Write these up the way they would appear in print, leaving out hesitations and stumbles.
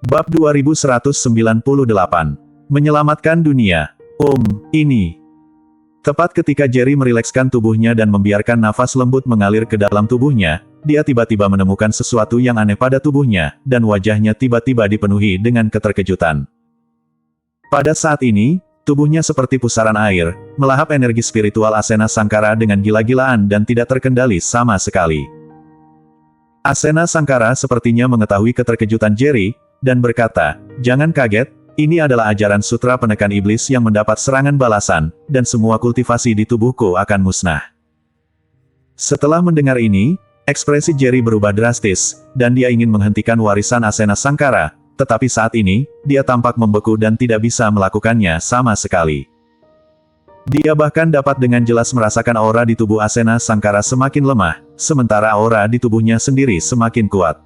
Bab 2198. Menyelamatkan dunia. Ini. Tepat ketika Jerry merilekskan tubuhnya dan membiarkan nafas lembut mengalir ke dalam tubuhnya, dia tiba-tiba menemukan sesuatu yang aneh pada tubuhnya, dan wajahnya tiba-tiba dipenuhi dengan keterkejutan. Pada saat ini, tubuhnya seperti pusaran air, melahap energi spiritual Asena Sankara dengan gila-gilaan dan tidak terkendali sama sekali. Asena Sankara sepertinya mengetahui keterkejutan Jerry, dan berkata, "Jangan kaget, ini adalah ajaran sutra penekan iblis yang mendapat serangan balasan, dan semua kultivasi di tubuhku akan musnah." Setelah mendengar ini, ekspresi Jerry berubah drastis, dan dia ingin menghentikan warisan Asena Sankara, tetapi saat ini, dia tampak membeku dan tidak bisa melakukannya sama sekali. Dia bahkan dapat dengan jelas merasakan aura di tubuh Asena Sankara semakin lemah, sementara aura di tubuhnya sendiri semakin kuat.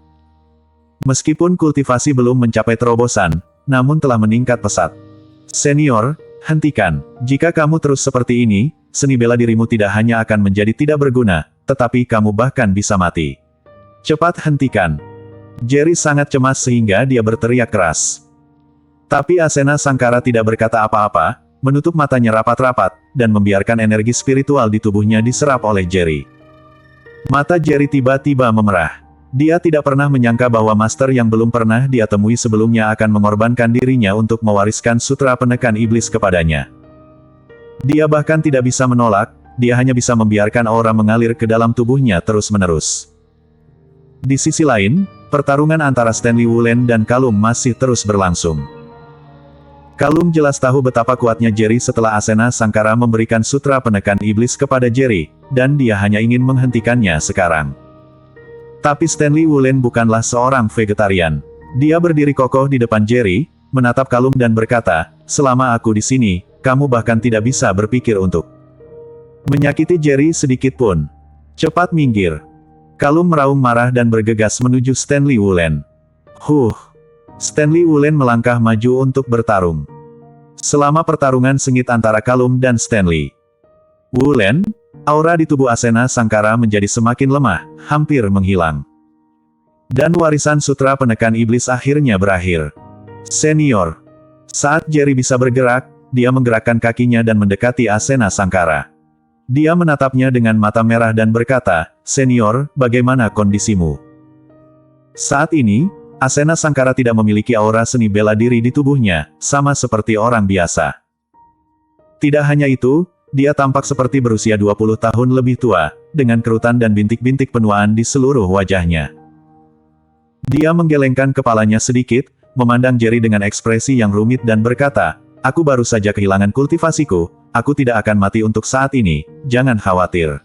Meskipun kultivasi belum mencapai terobosan, namun telah meningkat pesat. "Senior, hentikan. Jika kamu terus seperti ini, seni bela dirimu tidak hanya akan menjadi tidak berguna, tetapi kamu bahkan bisa mati. Cepat hentikan." Jerry sangat cemas sehingga dia berteriak keras. Tapi Asena Sankara tidak berkata apa-apa, menutup matanya rapat-rapat, dan membiarkan energi spiritual di tubuhnya diserap oleh Jerry. Mata Jerry tiba-tiba memerah. Dia tidak pernah menyangka bahwa master yang belum pernah dia temui sebelumnya akan mengorbankan dirinya untuk mewariskan sutra penekan iblis kepadanya. Dia bahkan tidak bisa menolak, dia hanya bisa membiarkan aura mengalir ke dalam tubuhnya terus-menerus. Di sisi lain, pertarungan antara Stanley Wulen dan Kalum masih terus berlangsung. Kalum jelas tahu betapa kuatnya Jerry setelah Asena Sankara memberikan sutra penekan iblis kepada Jerry, dan dia hanya ingin menghentikannya sekarang. Tapi Stanley Wulen bukanlah seorang vegetarian. Dia berdiri kokoh di depan Jerry, menatap Kalum dan berkata, "Selama aku di sini, kamu bahkan tidak bisa berpikir untuk menyakiti Jerry sedikit pun. Cepat minggir." Kalum meraung marah dan bergegas menuju Stanley Wulen. Stanley Wulen melangkah maju untuk bertarung. Selama pertarungan sengit antara Kalum dan Stanley Wulen, aura di tubuh Asena Sankara menjadi semakin lemah, hampir menghilang. Dan warisan sutra penekan iblis akhirnya berakhir. "Senior." Saat Jerry bisa bergerak, dia menggerakkan kakinya dan mendekati Asena Sankara. Dia menatapnya dengan mata merah dan berkata, "Senior, bagaimana kondisimu?" Saat ini, Asena Sankara tidak memiliki aura seni bela diri di tubuhnya, sama seperti orang biasa. Tidak hanya itu, dia tampak seperti berusia 20 tahun lebih tua, dengan kerutan dan bintik-bintik penuaan di seluruh wajahnya. Dia menggelengkan kepalanya sedikit, memandang Jerry dengan ekspresi yang rumit dan berkata, "Aku baru saja kehilangan kultivasiku, aku tidak akan mati untuk saat ini, jangan khawatir."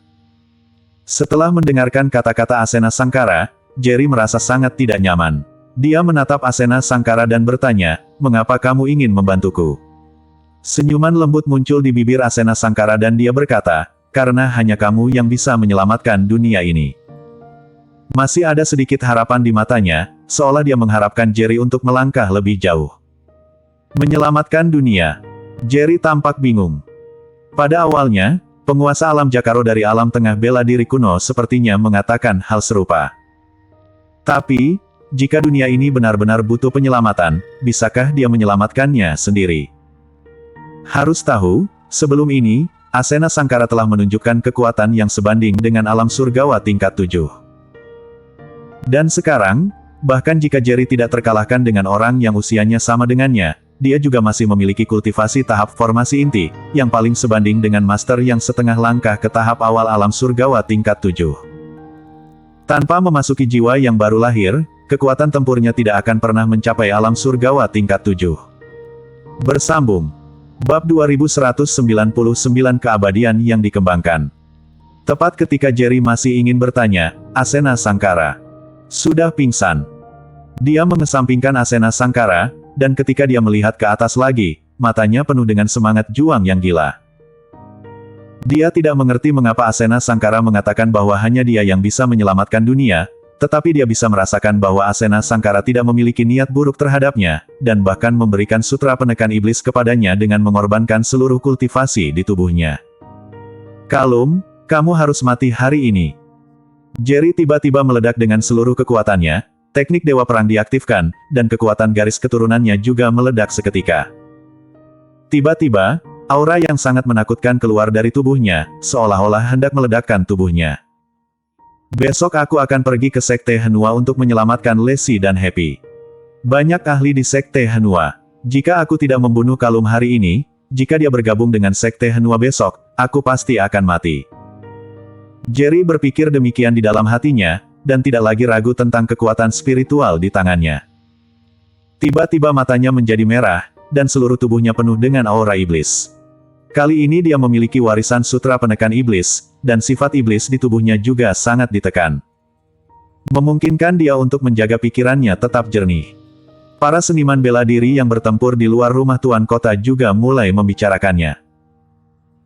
Setelah mendengarkan kata-kata Asena Sankara, Jerry merasa sangat tidak nyaman. Dia menatap Asena Sankara dan bertanya, "Mengapa kamu ingin membantuku?" Senyuman lembut muncul di bibir Asena Sankara dan dia berkata, "Karena hanya kamu yang bisa menyelamatkan dunia ini." Masih ada sedikit harapan di matanya, seolah dia mengharapkan Jerry untuk melangkah lebih jauh. Menyelamatkan dunia. Jerry tampak bingung. Pada awalnya, penguasa alam Jakaro dari alam tengah bela diri kuno sepertinya mengatakan hal serupa. Tapi, jika dunia ini benar-benar butuh penyelamatan, bisakah dia menyelamatkannya sendiri? Harus tahu, sebelum ini, Asena Sankara telah menunjukkan kekuatan yang sebanding dengan alam surgawa tingkat 7. Dan sekarang, bahkan jika Jerry tidak terkalahkan dengan orang yang usianya sama dengannya, dia juga masih memiliki kultivasi tahap formasi inti, yang paling sebanding dengan master yang setengah langkah ke tahap awal alam surgawa tingkat 7. Tanpa memasuki jiwa yang baru lahir, kekuatan tempurnya tidak akan pernah mencapai alam surgawa tingkat 7. Bersambung. Bab 2199 Keabadian yang dikembangkan. Tepat ketika Jerry masih ingin bertanya, Asena Sankara sudah pingsan. Dia mengesampingkan Asena Sankara, dan ketika dia melihat ke atas lagi, matanya penuh dengan semangat juang yang gila. Dia tidak mengerti mengapa Asena Sankara mengatakan bahwa hanya dia yang bisa menyelamatkan dunia, tetapi dia bisa merasakan bahwa Asena Sankara tidak memiliki niat buruk terhadapnya, dan bahkan memberikan sutra penekan iblis kepadanya dengan mengorbankan seluruh kultivasi di tubuhnya. "Kalum, kamu harus mati hari ini." Jerry tiba-tiba meledak dengan seluruh kekuatannya, Teknik Dewa Perang diaktifkan, dan kekuatan garis keturunannya juga meledak seketika. Tiba-tiba, aura yang sangat menakutkan keluar dari tubuhnya, seolah-olah hendak meledakkan tubuhnya. Besok aku akan pergi ke Sekte Hanwha untuk menyelamatkan Lexi dan Happy. Banyak ahli di Sekte Hanwha. Jika aku tidak membunuh Kalum hari ini, jika dia bergabung dengan Sekte Hanwha besok, aku pasti akan mati. Jerry berpikir demikian di dalam hatinya, dan tidak lagi ragu tentang kekuatan spiritual di tangannya. Tiba-tiba matanya menjadi merah, dan seluruh tubuhnya penuh dengan aura iblis. Kali ini dia memiliki warisan sutra penekan iblis, dan sifat iblis di tubuhnya juga sangat ditekan. Memungkinkan dia untuk menjaga pikirannya tetap jernih. Para seniman bela diri yang bertempur di luar rumah Tuan Kota juga mulai membicarakannya.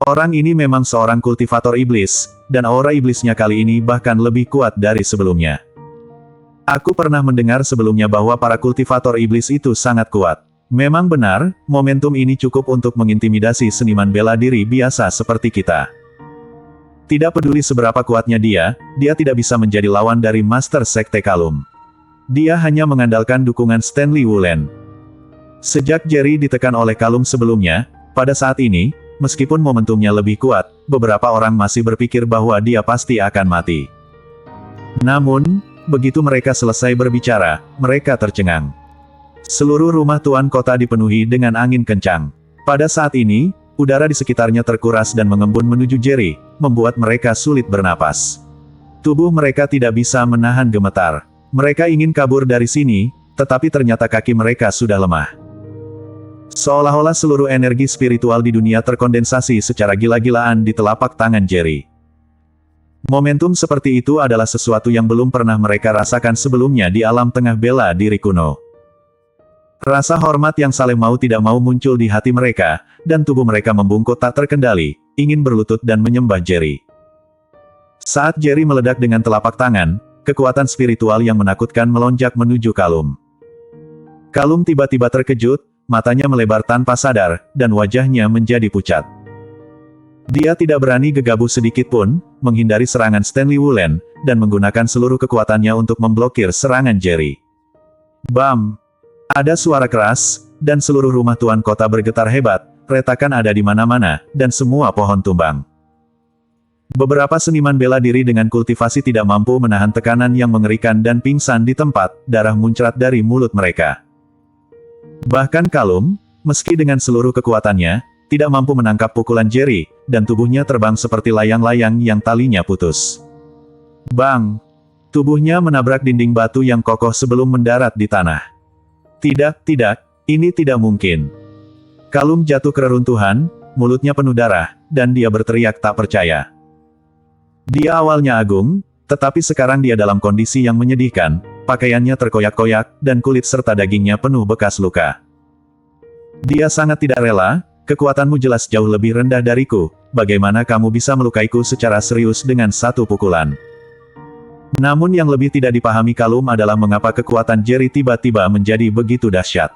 Orang ini memang seorang kultivator iblis, dan aura iblisnya kali ini bahkan lebih kuat dari sebelumnya. Aku pernah mendengar sebelumnya bahwa para kultivator iblis itu sangat kuat. Memang benar, momentum ini cukup untuk mengintimidasi seniman bela diri biasa seperti kita. Tidak peduli seberapa kuatnya dia tidak bisa menjadi lawan dari Master Sekte Kalum. Dia hanya mengandalkan dukungan Stanley Wulen. Sejak Jerry ditekan oleh Kalum sebelumnya, pada saat ini, meskipun momentumnya lebih kuat, beberapa orang masih berpikir bahwa dia pasti akan mati. Namun, begitu mereka selesai berbicara, mereka tercengang. Seluruh rumah Tuan Kota dipenuhi dengan angin kencang. Pada saat ini, udara di sekitarnya terkuras dan mengembun menuju Jerry, membuat mereka sulit bernapas. Tubuh mereka tidak bisa menahan gemetar. Mereka ingin kabur dari sini, tetapi ternyata kaki mereka sudah lemah. Seolah-olah seluruh energi spiritual di dunia terkondensasi secara gila-gilaan di telapak tangan Jerry. Momentum seperti itu adalah sesuatu yang belum pernah mereka rasakan sebelumnya di alam tengah bela diri kuno. Rasa hormat yang saling mau tidak mau muncul di hati mereka, dan tubuh mereka membungkuk tak terkendali, ingin berlutut dan menyembah Jerry. Saat Jerry meledak dengan telapak tangan, kekuatan spiritual yang menakutkan melonjak menuju Kalum. Kalum tiba-tiba terkejut, matanya melebar tanpa sadar, dan wajahnya menjadi pucat. Dia tidak berani gegabah sedikit pun, menghindari serangan Stanley Wulen, dan menggunakan seluruh kekuatannya untuk memblokir serangan Jerry. Bam! Ada suara keras, dan seluruh rumah Tuan Kota bergetar hebat, retakan ada di mana-mana, dan semua pohon tumbang. Beberapa seniman bela diri dengan kultivasi tidak mampu menahan tekanan yang mengerikan dan pingsan di tempat, darah muncrat dari mulut mereka. Bahkan Kalum, meski dengan seluruh kekuatannya, tidak mampu menangkap pukulan Jerry, dan tubuhnya terbang seperti layang-layang yang talinya putus. Bang! Tubuhnya menabrak dinding batu yang kokoh sebelum mendarat di tanah. Tidak, ini tidak mungkin. Kalum jatuh ke reruntuhan, mulutnya penuh darah, dan dia berteriak tak percaya. Dia awalnya agung, tetapi sekarang dia dalam kondisi yang menyedihkan, pakaiannya terkoyak-koyak, dan kulit serta dagingnya penuh bekas luka. Dia sangat tidak rela, kekuatanmu jelas jauh lebih rendah dariku, bagaimana kamu bisa melukaiku secara serius dengan satu pukulan? Namun yang lebih tidak dipahami Kalum adalah mengapa kekuatan Jerry tiba-tiba menjadi begitu dahsyat.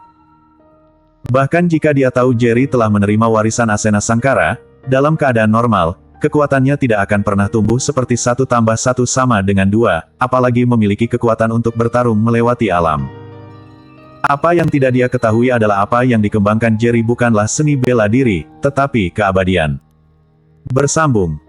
Bahkan jika dia tahu Jerry telah menerima warisan Asena Sangkara, dalam keadaan normal, kekuatannya tidak akan pernah tumbuh seperti 1 tambah 1 sama dengan 2, apalagi memiliki kekuatan untuk bertarung melewati alam. Apa yang tidak dia ketahui adalah apa yang dikembangkan Jerry bukanlah seni bela diri, tetapi keabadian. Bersambung.